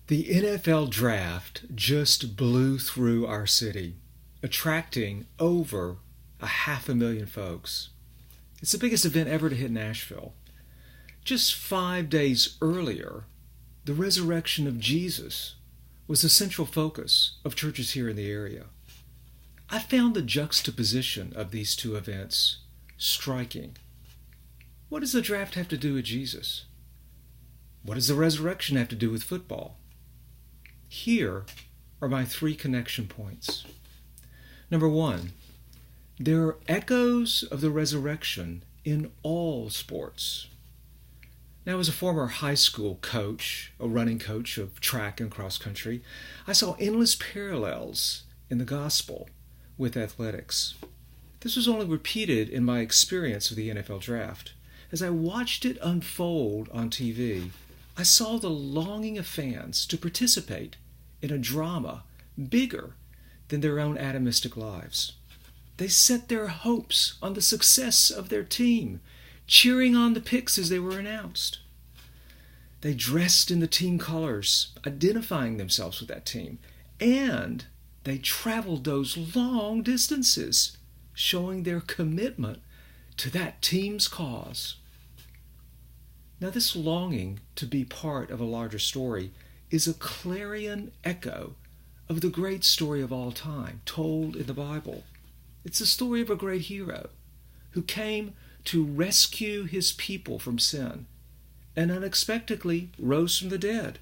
The NFL draft just blew through our city, attracting over 500,000 folks. It's the biggest event ever to hit Nashville. Just 5 days earlier, the resurrection of Jesus was the central focus of churches here in the area. I found the juxtaposition of these two events striking. What does the draft have to do with Jesus? What does the resurrection have to do with football? Here are my 3 connection points. Number 1, there are echoes of the resurrection in all sports. Now, as a former high school coach, a running coach of track and cross country, I saw endless parallels in the gospel with athletics. This was only repeated in my experience of the NFL draft. As I watched it unfold on TV, I saw the longing of fans to participate in a drama bigger than their own atomistic lives. They set their hopes on the success of their team, cheering on the picks as they were announced. They dressed in the team colors, identifying themselves with that team, and they traveled those long distances, showing their commitment to that team's cause. Now, this longing to be part of a larger story is a clarion echo of the great story of all time told in the Bible. It's the story of a great hero who came to rescue his people from sin and unexpectedly rose from the dead.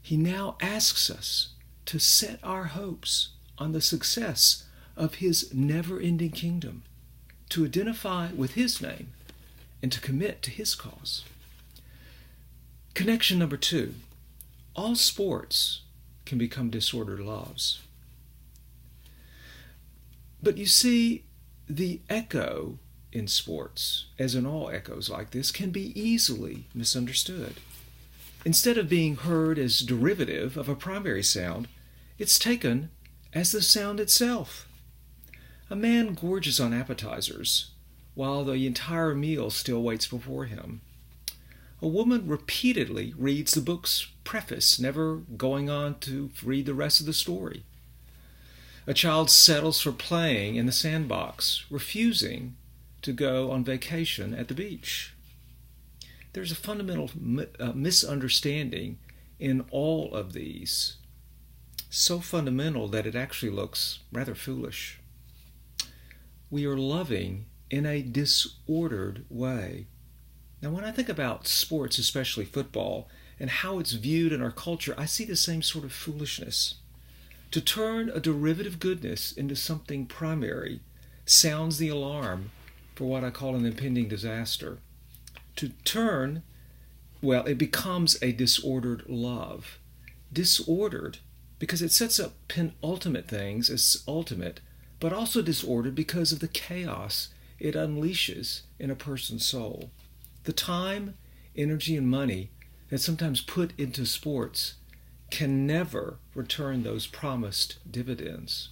He now asks us to set our hopes on the success of his never-ending kingdom, to identify with his name, and to commit to his cause. Connection number 2. All sports can become disordered loves. But you see, the echo in sports, as in all echoes like this, can be easily misunderstood. Instead of being heard as derivative of a primary sound, it's taken as the sound itself. A man gorges on appetizers while the entire meal still waits before him. A woman repeatedly reads the book's preface, never going on to read the rest of the story. A child settles for playing in the sandbox, refusing to go on vacation at the beach. There's a fundamental misunderstanding in all of these, so fundamental that it actually looks rather foolish. We are loving in a disordered way. Now, when I think about sports, especially football, and how it's viewed in our culture, I see the same sort of foolishness. To turn a derivative goodness into something primary sounds the alarm for what I call an impending disaster. It becomes a disordered love. Disordered because it sets up penultimate things as ultimate, but also disordered because of the chaos it unleashes in a person's soul. The time, energy, and money that's sometimes put into sports can never return those promised dividends.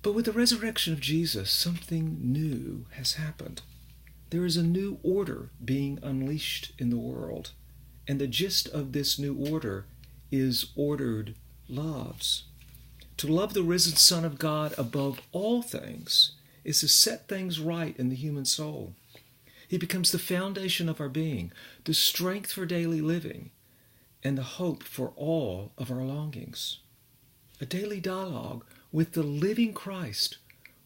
But with the resurrection of Jesus, something new has happened. There is a new order being unleashed in the world, and the gist of this new order is ordered loves. To love the risen Son of God above all things is to set things right in the human soul. He becomes the foundation of our being, the strength for daily living, and the hope for all of our longings. A daily dialogue with the living Christ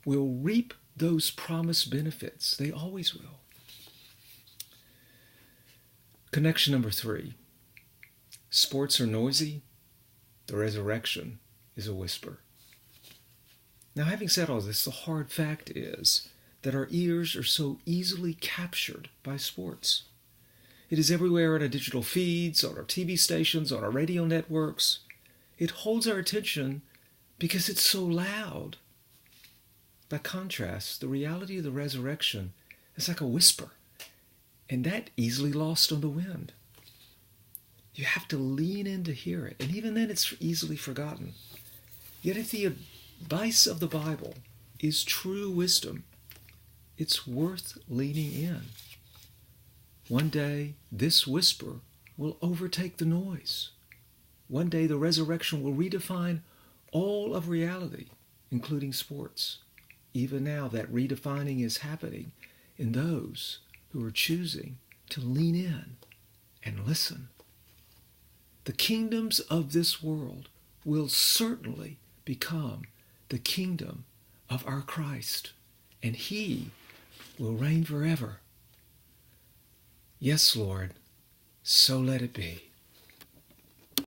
will reap those promised benefits. They always will. Connection number 3. Sports are noisy. The resurrection is a whisper. Now, having said all this, the hard fact is that our ears are so easily captured by sports. It is everywhere in our digital feeds, on our TV stations, on our radio networks. It holds our attention because it's so loud. By contrast, the reality of the resurrection is like a whisper, and that easily lost on the wind. You have to lean in to hear it, and even then it's easily forgotten. Yet if the advice of the Bible is true wisdom, it's worth leaning in. One day, this whisper will overtake the noise. One day the resurrection will redefine all of reality, including sports. Even now, that redefining is happening in those who are choosing to lean in and listen. The kingdoms of this world will certainly become the kingdom of our Christ, and he will reign forever. Yes, Lord, so let it be.